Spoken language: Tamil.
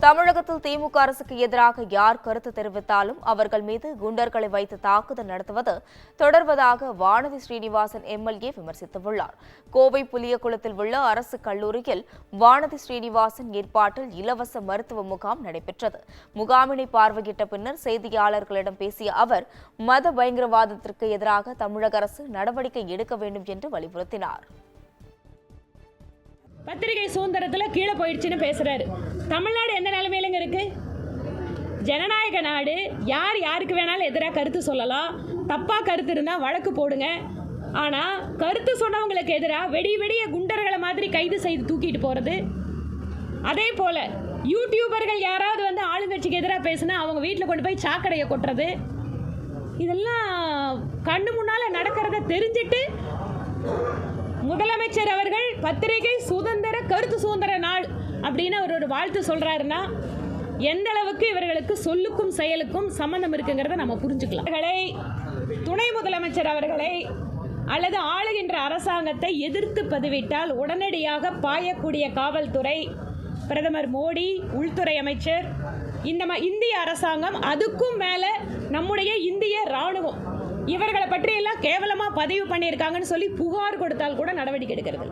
தமிழகத்தில் திமுக அரசுக்கு எதிராக யார் கருத்து தெரிவித்தாலும் அவர்கள் மீது குண்டர்களை வைத்து தாக்குதல் நடத்துவது தொடர்வதாக வானதி ஸ்ரீனிவாசன் எம்எல்ஏ விமர்சித்துள்ளார். கோவை புலியகுளத்தில் உள்ள அரசு கல்லூரியில் வானதி ஸ்ரீனிவாசன் ஏற்பாட்டில் இலவச மருத்துவ முகாம் நடைபெற்றது. முகாமினை பார்வையிட்ட பின்னர் செய்தியாளர்களிடம் பேசிய அவர் மத பயங்கரவாதத்திற்கு எதிராக தமிழக அரசு நடவடிக்கை எடுக்க வேண்டும் என்று வலியுறுத்தினார். பத்திரிகை சுதந்திரத்தில் கீழே போயிடுச்சுன்னு பேசுறாரு. தமிழ்நாடு எந்த நிலைமையிலங்க இருக்கு? ஜனநாயக நாடு. யார் யாருக்கு வேணாலும் எதிராக கருத்து சொல்லலாம். தப்பா கருத்து இருந்தால் வழக்கு போடுங்க. ஆனால் கருத்து சொன்னவங்களுக்கு எதிராக வெடிய குண்டர்களை மாதிரி கைது செய்து தூக்கிட்டு போகிறது. அதே போல யூடியூபர்கள் யாராவது வந்து ஆளுங்கட்சிக்கு எதிராக பேசுனா அவங்க வீட்டில் கொண்டு போய் சாக்கடையை கொட்டுறது, இதெல்லாம் கண்ணு முன்னால் நடக்கிறத தெரிஞ்சிட்டு முதலமைச்சர் அவர்கள் பத்திரிகை சுதந்திர கருத்து சுதந்திர நாள் அப்படின்னு அவர் ஒரு வாழ்த்து சொல்றாருன்னா எந்த அளவுக்கு இவர்களுக்கு சொல்லுக்கும் செயலுக்கும் சம்பந்தம் இருக்குங்கிறத நம்ம புரிஞ்சுக்கலாம். துணை முதலமைச்சர் அவர்களை அல்லது ஆளுகின்ற அரசாங்கத்தை எதிர்த்து பதிவிட்டால் உடனடியாக பாயக்கூடிய காவல்துறை, பிரதமர் மோடி, உள்துறை அமைச்சர், இந்திய அரசாங்கம், அதுக்கும் மேல நம்முடைய இந்திய ராணுவம் இவர்களை பற்றியெல்லாம் கேவலமா பதிவு பண்ணியிருக்காங்கன்னு சொல்லி புகார் கொடுத்தால் கூட நடவடிக்கை எடுக்கிறது.